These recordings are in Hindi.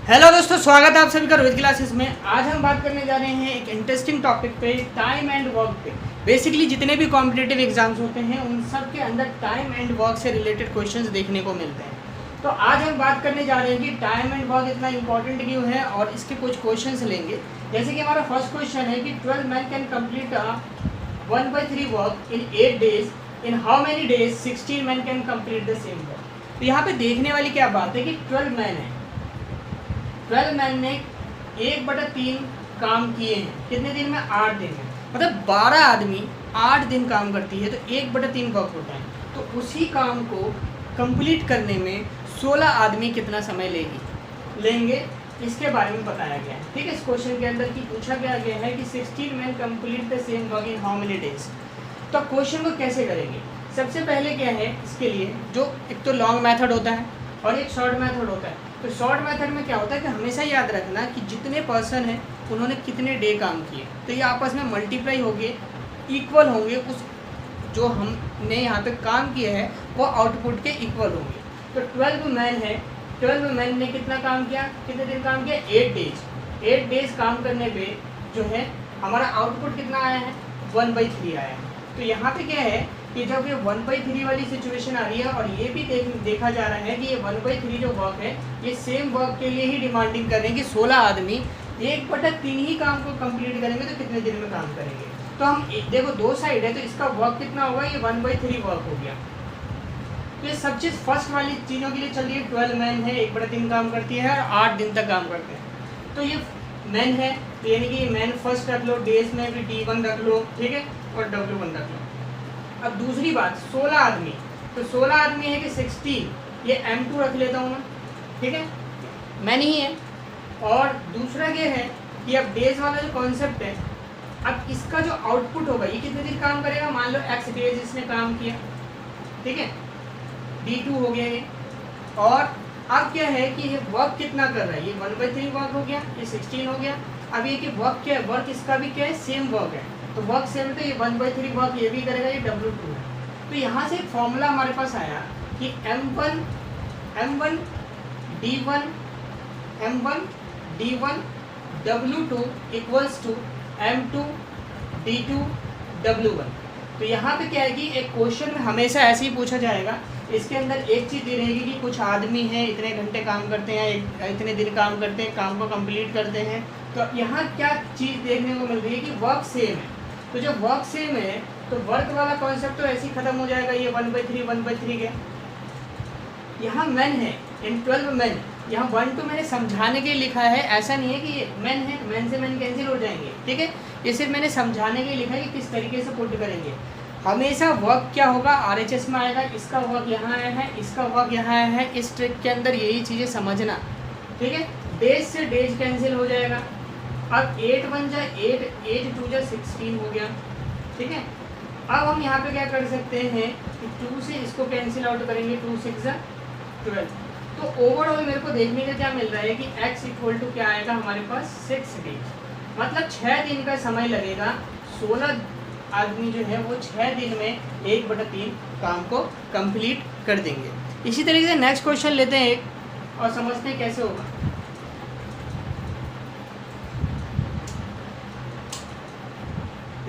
हेलो दोस्तों, स्वागत है आप सभी का रोहित क्लासेस में। आज हम बात करने जा रहे हैं एक इंटरेस्टिंग टॉपिक पे, टाइम एंड वर्क पे। बेसिकली जितने भी कॉम्पिटिटिव एग्जाम्स होते हैं उन सब के अंदर टाइम एंड वर्क से रिलेटेड क्वेश्चंस देखने को मिलते हैं। तो आज हम बात करने जा रहे हैं कि टाइम एंड वर्क इतना इंपॉर्टेंट क्यों है और इसके कुछ क्वेश्चंस लेंगे। जैसे कि हमारा फर्स्ट क्वेश्चन है कि 12 man can complete 1/3 work in 8 days, in how many days 16 man can complete the same work. तो यहाँ पे देखने वाली क्या बात है कि 12 मैन है, 12 मैन ने 1/3 काम किए हैं। कितने दिन में? 8 दिन में। मतलब 12 आदमी 8 दिन काम करती है तो 1/3 वर्क होता है। तो उसी काम को कंप्लीट करने में 16 आदमी कितना समय लेंगे, इसके बारे में बताया गया है। ठीक है, इस क्वेश्चन के अंदर की पूछा गया है कि 16 man complete the same work in how many days. तो क्वेश्चन को कैसे करेंगे? सबसे पहले क्या है इसके लिए, जो एक तो लॉन्ग मेथड होता है और एक शॉर्ट मेथड होता है। तो शॉर्ट मेथड में क्या होता है कि हमेशा याद रखना कि जितने पर्सन हैं उन्होंने कितने डे काम किए, तो ये आपस में मल्टीप्लाई होंगे, इक्वल होंगे, उस जो हमने यहाँ पे काम किया है वो आउटपुट के इक्वल होंगे। तो 12 मैन है, 12 मैन ने कितना काम किया, कितने दिन काम किया? 8 डेज। 8 डेज काम करने पे जो है हमारा आउटपुट कितना आया है? 1/3 आया है। तो यहाँ पे क्या है कि जब ये 1/3 वाली सिचुएशन आ रही है और ये भी देखा जा रहा है कि ये 1/3 जो वर्क है ये सेम वर्क के लिए ही डिमांडिंग कर रहे हैं कि 16 आदमी 1/3 ही काम को कंप्लीट करेंगे तो कितने दिन में काम करेंगे। तो हम देखो दो साइड है तो इसका वर्क कितना होगा? ये 1/3 वर्क हो गया। तो ये सब चीज़ फर्स्ट वाली चीज़ों के लिए चल रही है। 12 मैन है, 1/3 काम करती है और 8 दिन तक काम करते हैं। तो ये मैन है तो यानी कि मैन फर्स्ट रख लो, डेज में भी D1 रख लो, ठीक है, और W1 रख लो। अब दूसरी बात 16 आदमी, तो 16 आदमी है कि 16, ये M2 रख लेता हूँ मैं, ठीक है, मैन ही है। और दूसरा ये है कि अब डेज वाला जो कॉन्सेप्ट है, अब इसका जो आउटपुट होगा ये कितने दिन काम करेगा? मान लो X डेज इसने काम किया, ठीक है, D2 हो गया ये। और अब क्या है कि ये वर्क कितना कर रहा है? ये 1/3 वर्क हो गया, ये 16 हो गया। अब ये कि वर्क क्या है? वर्क इसका भी क्या है? सेम वर्क है। तो वर्क सेम है तो ये 1/3 वर्क ये भी करेगा, ये W2 है। तो यहाँ से एक फॉर्मूला हमारे पास आया कि M1 D1 W2 equals to M2 D2 W1। तो यहाँ पे क्या है कि एक क्वेश्चन में हमेशा ऐसे ही पूछा जाएगा, इसके अंदर एक चीज़ दी रहेगी कि कुछ आदमी हैं इतने घंटे काम करते हैं, इतने दिन काम करते हैं, काम को कंप्लीट करते हैं। तो यहाँ क्या चीज़ देखने को मिल रही है कि वर्क सेम है। तो जब वर्क सेम है तो वर्क वाला कॉन्सेप्ट तो ऐसे ही खत्म हो जाएगा, ये 1/3 गया। यहाँ मैन है, इन 12 मैन, यहाँ 1 2 मैंने समझाने के लिए लिखा है, ऐसा नहीं है कि ये मैन है, मैन से मैन कैंसिल हो जाएंगे, ठीक है। ये सिर्फ मैंने समझाने के लिए लिखा है कि किस तरीके से पुट करेंगे। हमेशा वर्क क्या होगा? RHS में आएगा, इसका वर्क यहाँ आया है, इसका वर्क यहाँ आया है। इस ट्रिक के अंदर यही चीज़ें समझना, ठीक है। डेज से डेज कैंसिल हो जाएगा। अब 8 बन जाए 8, 8 2 जा 16 हो गया, ठीक है। अब हम यहाँ पे क्या कर सकते हैं कि 2 से इसको कैंसिल आउट करेंगे, 2 6 जा 12। तो ओवरऑल मेरे को देखने का क्या मिल रहा है कि x इक्वल टू क्या आएगा हमारे पास? 6 डेज। मतलब 6 दिन का समय लगेगा। 16 आदमी जो है वो 6 दिन में 1/3 काम को कंप्लीट कर देंगे। इसी तरीके से नेक्स्ट क्वेश्चन लेते हैं एक और समझते हैं कैसे होगा।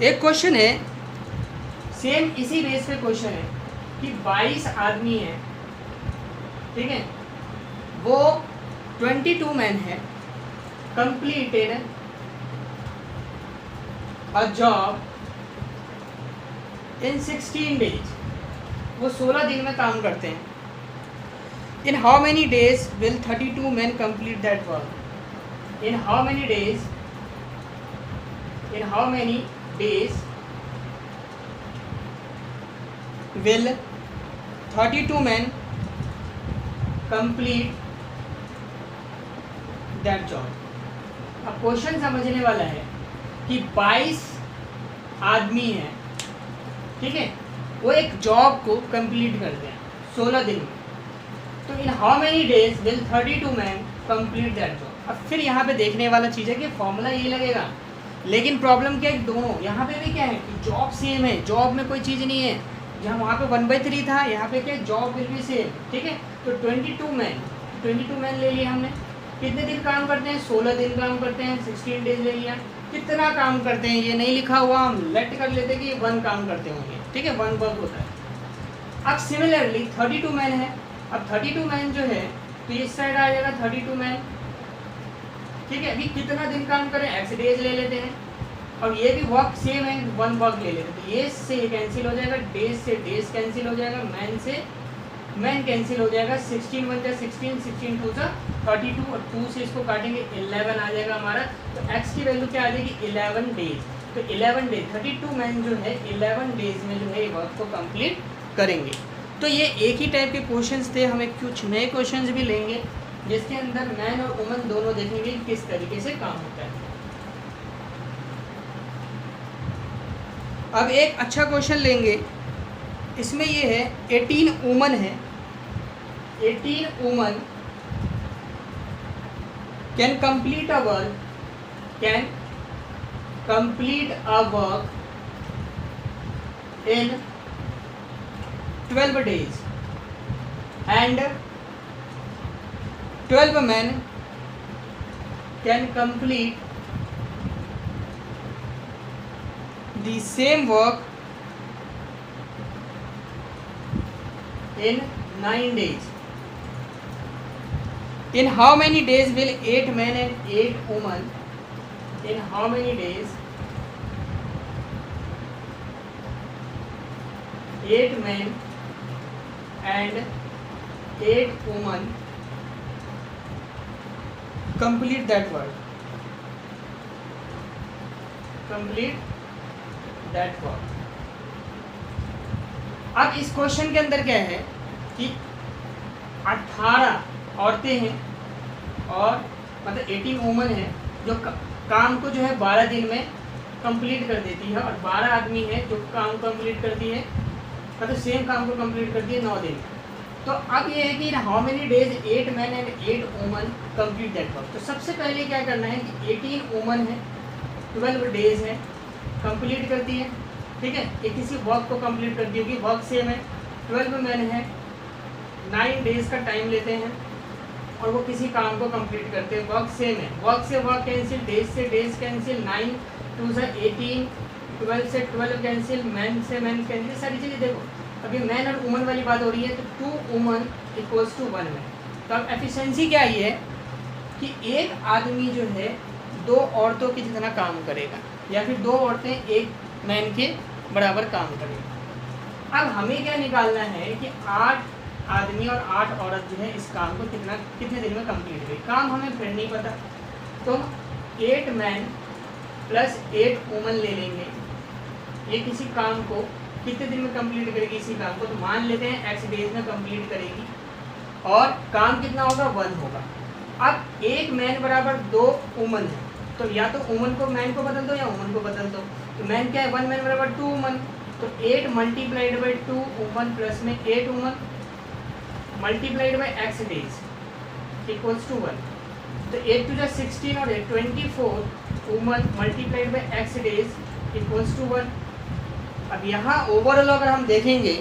एक क्वेश्चन है, सेम इसी बेस पे क्वेश्चन है कि 22 आदमी है, ठीक है, वो 22 मैन है, completed a job in 16 days. वो 16 दिन में काम करते हैं। इन how many days will 32 man complete that work? In how many days will 32 men complete that job? अब क्वेश्चन समझने वाला है कि 22 आदमी हैं, ठीक है, वो एक जॉब को कंप्लीट करते हैं 16 दिन में। तो इन how many days will 32 man complete that job? अब फिर यहाँ पे देखने वाला चीज़ है कि फॉर्मूला ये लगेगा, लेकिन प्रॉब्लम क्या है? दोनों यहाँ पे भी क्या है कि जॉब सेम है, जॉब में कोई चीज़ नहीं है। जहाँ वहाँ पे 1/3 था, यहाँ पे क्या जॉब विल बी सेम, ठीक है। तो 22 मैन ले लिए हमने, कितने दिन काम करते हैं, 16 दिन काम करते हैं, 16 डेज ले लिया। कितना काम करते हैं ये नहीं लिखा हुआ, हम लेट कर लेते कि 1 काम करते होंगे, ठीक है, 1 वर्क होता है। अब सिमिलरली 32 मैन है, अब 32 मैन जो है तो इस साइड आ जाएगा 32 मैन, ठीक है। अभी कितना दिन काम करें, एक्स डेज ले लेते हैं, और ये भी वर्क सेम है, 1 वर्क ले लेते हैं, तो ये से कैंसिल हो जाएगा, डेज से डेज कैंसिल हो जाएगा, मैन से मैन कैंसिल हो जाएगा, 16 1 जा 16, 16 2 जा 32, और 2 से इसको काटेंगे 11 आ जाएगा हमारा। तो x की वैल्यू क्या आ जाएगी, 11 डेज। तो 11 डेज 32 मैन जो है 11 डेज में जो है वर्क को कंप्लीट करेंगे। तो ये एक ही टाइप के क्वेश्चंस थे, हमें कुछ नए क्वेश्चंस भी लेंगे जिसके अंदर मैन और वुमन दोनों देखेंगे किस तरीके से काम होता है। अब एक अच्छा क्वेश्चन लेंगे, इसमें ये है 18 वुमन है, 18 woman can complete a work, can complete a work in 12 days and 12 men can complete the same work in 9 days. In how many days will 8 men and 8 women, in how many days 8 men and 8 women complete that work, complete that work. अब इस क्वेश्चन के अंदर क्या है कि 18 औरतें हैं और मतलब 18 वुमन है जो काम को जो है 12 दिन में कंप्लीट कर देती है, और 12 आदमी है जो काम कंप्लीट करती है, मतलब सेम काम को कंप्लीट करती है 9 दिन। तो अब ये है कि how many days 8 man and 8 woman complete that work. तो सबसे पहले क्या करना है कि 18 वुमन है, 12 डेज है, कंप्लीट करती है, ठीक है, ये किसी वर्क को कंप्लीट करती होगी, वर्क सेम है। 12 मैन है, 9 डेज का टाइम लेते हैं और वो किसी काम को कंप्लीट करते हैं, वर्क सेम है, वर्क से वर्क कैंसिल, डेज से डेज कैंसिल, 9 2 से 18, 12 से 12 कैंसिल, मैन से मैन कैंसिल, सारी चीज़ें देखो। अभी मैन और वुमन वाली बात हो रही है, तो 2 वुमन इक्वल्स टू 1 मैन। तो अब एफिशिएंसी क्या आई है कि एक आदमी जो है 2 औरतों के जितना काम करेगा, या फिर 2 औरतें एक मैन के बराबर काम करेगी। अब हमें क्या निकालना है कि 8 आदमी और 8 औरत जो है इस काम को कितने दिन में कंप्लीट करेगी। काम हमें फिर नहीं पता, तो 8 मैन प्लस 8 वुमन ले लेंगे, ये किसी काम को कितने दिन में कंप्लीट करेगी, इसी काम को तो मान लेते हैं x डेज में कंप्लीट करेगी, और काम कितना होगा 1 होगा। अब एक मैन बराबर 2 वुमन है, तो या तो वुमन को मैन को बदल दो या वुमन को बदल दो। तो मैन क्या है 1 मैन बराबर 2 वुमन, तो 8 मल्टीप्लाइड बाई 2 वुमन प्लस में 8 woman multiplied by x days equals to 1। तो 8 2 जा 16 और 24 woman multiplied by x days equals to 1। अब यहाँ ओवरऑल अगर हम देखेंगे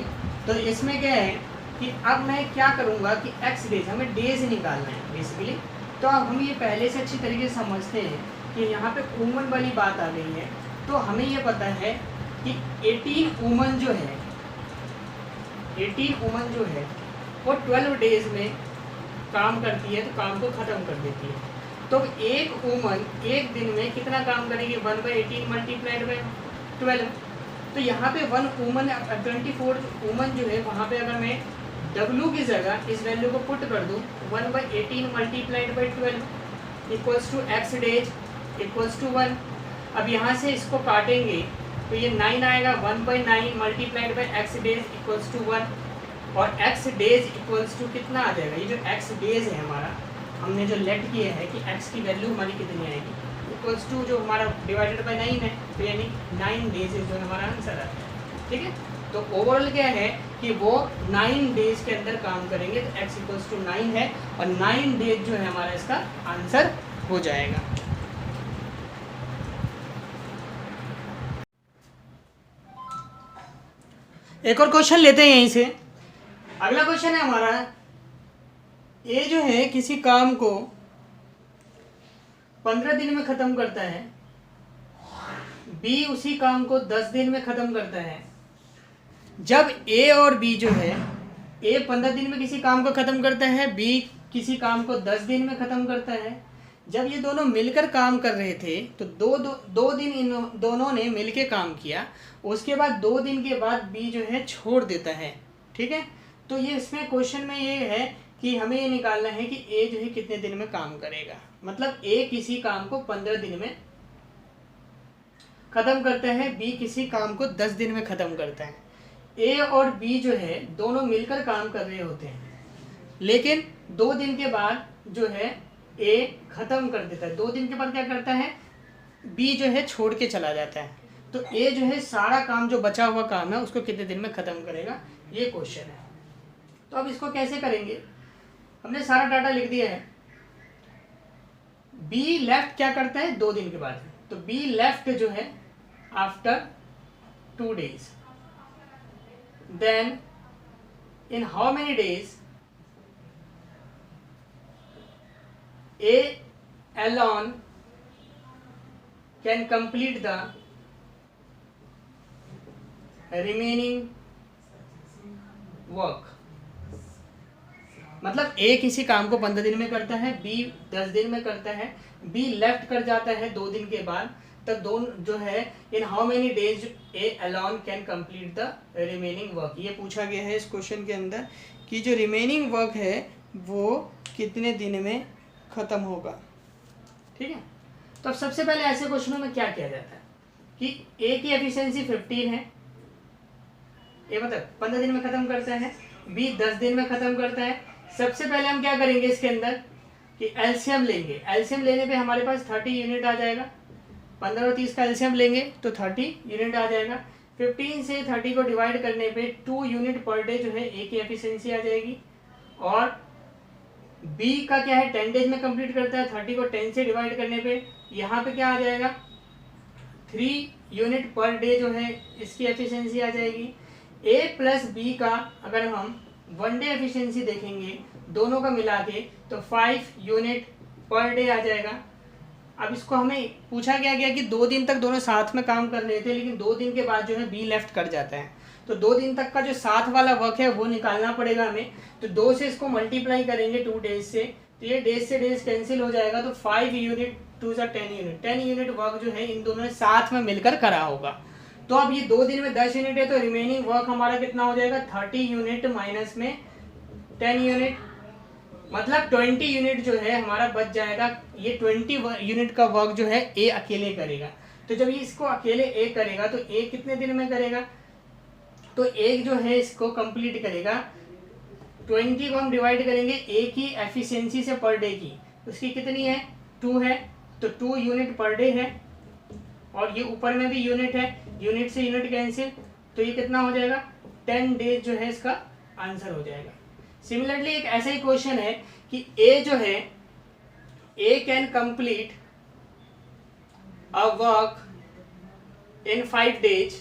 तो इसमें क्या है कि अब मैं क्या करूँगा कि एक्स डेज, हमें डेज निकालना है बेसिकली। तो अब हम ये पहले से अच्छी तरीके से समझते हैं कि यहाँ पे वुमन वाली बात आ गई है, तो हमें ये पता है कि 18 वुमन जो है 18 वुमन जो है वो 12 डेज में काम करती है, तो काम को ख़त्म कर देती है। तो एक वुमन एक दिन में कितना काम करेगी, 1/18 मल्टीप्लाइड बाई 12। तो यहाँ पे 1 वुमन 24 वुमन जो है, वहाँ पे अगर मैं W की जगह इस वैल्यू को पुट कर दूँ 1/18 multiplied by 12 equals to x days equals to 1। अब यहाँ से इसको काटेंगे तो ये 9 आएगा, 1/9 multiplied by x days equals to 1, और एक्स डेज इक्वल्स टू कितना आ जाएगा, ये जो एक्स डेज है हमारा, हमने जो लेट किया है कि एक्स की वैल्यू हमारी कितनी आएगी, इक्वल्स टू जो हमारा डिवाइडेड बाई 9 है, तो यानी 9 डेज जो हमारा आंसर आता है, ठीक है। तो ओवरऑल क्या है कि वो 9 डेज के अंदर काम करेंगे, तो एक्स इक्वल्स टू 9 है, और 9 डेज जो है हमारा इसका आंसर हो जाएगा। एक और क्वेश्चन लेते हैं यहीं से। अगला क्वेश्चन है हमारा, ये जो है किसी काम को 15 दिन में ख़त्म करता है, बी उसी काम को 10 दिन में ख़त्म करता है, जब ए और बी जो है, ए 15 दिन में किसी काम को ख़त्म करता है, बी किसी काम को 10 दिन में ख़त्म करता है, जब ये दोनों मिलकर काम कर रहे थे तो दो दिन इन दोनों ने मिलके काम किया, उसके बाद 2 दिन के बाद बी जो है छोड़ देता है। ठीक है, तो ये इसमें क्वेश्चन में ये है कि हमें ये निकालना है कि ए जो है कितने दिन में काम करेगा। मतलब ए किसी काम को 15 दिन में ख़त्म करता है, बी किसी काम को 10 दिन में ख़त्म करता है। ए और बी जो है दोनों मिलकर काम कर रहे होते हैं, लेकिन 2 दिन के बाद जो है ए ख़त्म कर देता है। 2 दिन के बाद क्या करता है, बी जो है छोड़ के चला जाता है। तो ए जो है सारा काम जो बचा हुआ काम है उसको कितने दिन में ख़त्म करेगा, ये क्वेश्चन है। तो अब इसको कैसे करेंगे, हमने सारा डाटा लिख दिया है। बी लेफ्ट क्या करता है 2 दिन के बाद, तो बी लेफ्ट जो है after 2 days, then in how many days A alone can complete the remaining work। मतलब A किसी काम को 15 दिन में करता है, B 10 दिन में करता है, B लेफ्ट कर जाता है 2 दिन के बाद, तब दोनों जो है इन how many days A alone can complete the remaining work। ये पूछा गया है इस क्वेश्चन के अंदर कि जो रिमेनिंग वर्क है वो कितने दिन में ख़त्म होगा। ठीक है, तो अब सबसे पहले ऐसे क्वेश्चनों में क्या किया जाता है कि ए की एफिशिएंसी 15 है, ए मतलब 15 दिन में ख़त्म करता है, बी 10 दिन में ख़त्म करता है। सबसे पहले हम क्या करेंगे इसके अंदर कि एलसीएम लेंगे। एलसीएम लेने पे हमारे पास 30 यूनिट आ जाएगा। 15 और 30 का एलसीएम लेंगे तो 30 यूनिट आ जाएगा। 15 से 30 को डिवाइड करने पे 2 यूनिट पर डे जो है ए की एफिशिएंसी आ जाएगी। और बी का क्या है 10 डेज में कंप्लीट करता है, 30 को 10 से डिवाइड करने पे यहाँ पे क्या आ जाएगा 3 यूनिट पर डे जो है इसकी एफिशिएंसी आ जाएगी। ए प्लस बी का अगर हम 1 डे एफिशिएंसी देखेंगे दोनों का मिला के तो 5 यूनिट पर डे आ जाएगा। अब इसको हमें पूछा गया कि 2 दिन तक दोनों साथ में काम कर रहे थे, लेकिन 2 दिन के बाद जो है बी लेफ्ट कर जाता है, तो 2 दिन तक का जो साथ वाला वर्क है वो निकालना पड़ेगा हमें। तो 2 से इसको मल्टीप्लाई करेंगे 2 डेज से, तो ये डेज से डेज कैंसिल हो जाएगा, तो 5 यूनिट 2 से 10 यूनिट 10 यूनिट वर्क जो है इन दोनों ने साथ में मिलकर करा होगा। तो अब ये 2 दिन में 10 यूनिट है, तो रिमेनिंग वर्क हमारा कितना हो जाएगा 30 यूनिट माइनस में 10 यूनिट, मतलब 20 यूनिट जो है हमारा बच जाएगा। ये 20 यूनिट का वर्क जो है ए अकेले करेगा। तो जब ये इसको अकेले ए करेगा तो ए कितने दिन में करेगा, तो एक जो है इसको कंप्लीट करेगा। 20 को हम डिवाइड करेंगे ए की एफिशिएंसी से पर डे की, उसकी कितनी है 2 है, तो 2 यूनिट पर डे है, और ये ऊपर में भी यूनिट है, यूनिट से यूनिट कैंसिल, तो ये कितना हो जाएगा 10 डेज जो है इसका आंसर हो जाएगा। सिमिलरली एक ऐसा ही क्वेश्चन है कि ए जो है A can complete a work in 5 days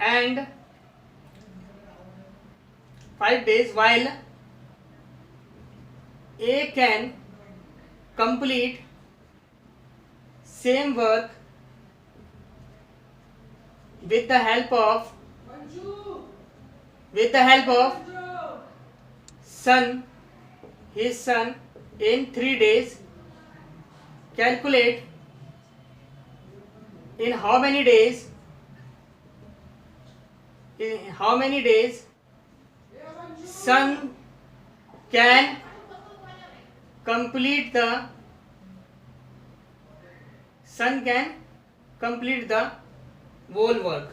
and 5 days while A can complete same work with the help of his son in 3 days. Calculate in how many days son can complete the whole work।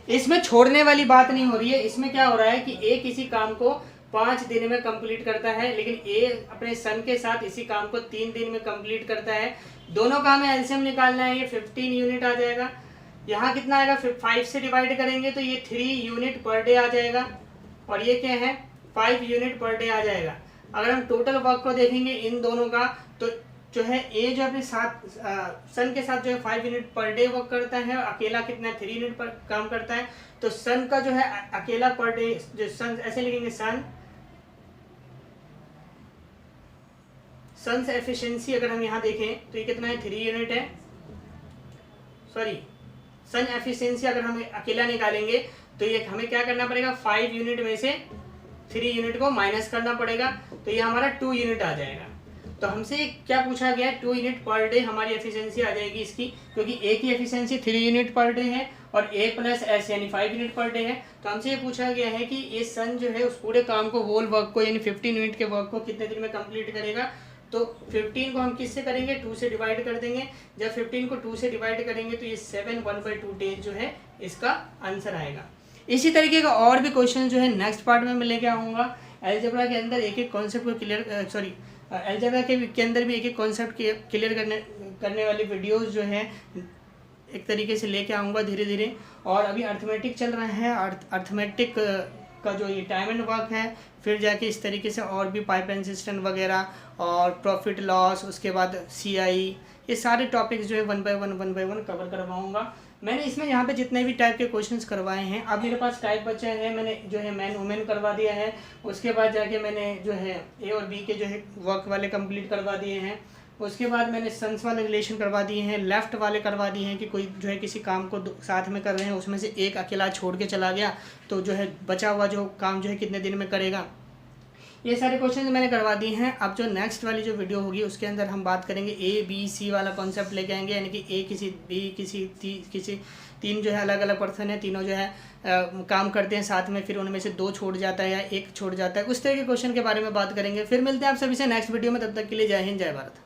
इसमें छोड़ने वाली बात नहीं हो रही है, इसमें क्या हो रहा है कि ए किसी काम को 5 दिन में कंप्लीट करता है, लेकिन ए अपने सन के साथ इसी काम को 3 दिन में कंप्लीट करता है। दोनों का हमें एलसीएम निकालना है, ये 15 यूनिट आ जाएगा। यहाँ कितना आएगा 5 से डिवाइड करेंगे तो ये 3 यूनिट पर डे आ जाएगा, और ये क्या है 5 यूनिट पर डे आ जाएगा। अगर हम टोटल वर्क को देखेंगे इन दोनों का, तो जो है ए जो अपने साथ सन के साथ जो है 5 यूनिट पर डे वर्क करता है, अकेला कितना 3 यूनिट पर काम करता है। तो सन का जो है अकेला पर डे जो सन ऐसे लिखेंगे सन्स एफिशिएंसी अगर हम यहाँ देखें तो ये कितना है, 3 यूनिट है। सॉरी, सन एफिशिएंसी अगर हम अकेला निकालेंगे तो ये हमें क्या करना पड़ेगा, 5 यूनिट में से 3 यूनिट को माइनस करना पड़ेगा, तो ये हमारा 2 यूनिट आ जाएगा। तो हमसे क्या पूछा गया है, 2 यूनिट पर डे हमारी एफिशिएंसी आ जाएगी इसकी, क्योंकि ए की एफिशिएंसी 3 यूनिट पर डे है और ए प्लस एस यानी 5 यूनिट पर डे है। तो हमसे ये पूछा गया है कि ये सन जो है उस पूरे काम को, होल वर्क को यानी 15 यूनिट के वर्क को कितने दिन में कंप्लीट करेगा। तो 15 को हम किससे करेंगे, 2 से डिवाइड कर देंगे। जब 15 को 2 से डिवाइड करेंगे तो ये 7 1/2 डेज जो है इसका आंसर आएगा। इसी तरीके का और भी क्वेश्चन जो है नेक्स्ट पार्ट में मैं लेके आऊँगा। अलजेब्रा के अंदर एक एक कॉन्सेप्ट को क्लियर, सॉरी अलजेब्रा के अंदर भी एक एक कॉन्सेप्ट क्लियर करने वाली वीडियोस जो है एक तरीके से लेके आऊँगा धीरे धीरे। और अभी अर्थमेटिक चल रहा है, अर्थमेटिक का जो ये टाइम एंड वर्क है, फिर जाके इस तरीके से और भी पाइप एंड सिस्टम वगैरह और प्रॉफिट लॉस, उसके बाद सीआई, ये सारे टॉपिक्स जो है वन बाय वन कवर करवाऊँगा। मैंने इसमें यहाँ पे जितने भी टाइप के क्वेश्चंस करवाए हैं, अब मेरे पास टाइप बचे हैं, मैंने जो है मैन वुमेन करवा दिया है। उसके बाद जाके मैंने जो है ए और बी के जो है वर्क वाले कंप्लीट करवा दिए हैं। उसके बाद मैंने सन्स वाले रिलेशन करवा दिए हैं, लेफ़्ट वाले करवा दिए हैं कि कोई जो है किसी काम को साथ में कर रहे हैं, उसमें से एक अकेला छोड़ के चला गया तो जो है बचा हुआ जो काम जो है कितने दिन में करेगा। ये सारे क्वेश्चन मैंने करवा दिए हैं। अब जो नेक्स्ट वाली जो वीडियो होगी उसके अंदर हम बात करेंगे ए बी सी वाला कॉन्सेप्ट लेके आएंगे, यानी कि ए किसी बी किसी तीन जो है अलग अलग पर्सन है, तीनों जो है काम करते हैं साथ में, फिर उनमें से 2 छोड़ जाता है या 1 छोड़ जाता है, उस तरह के क्वेश्चन के बारे में बात करेंगे। फिर मिलते हैं आप सभी से नेक्स्ट वीडियो में, तब तक के लिए जय हिंद जय भारत।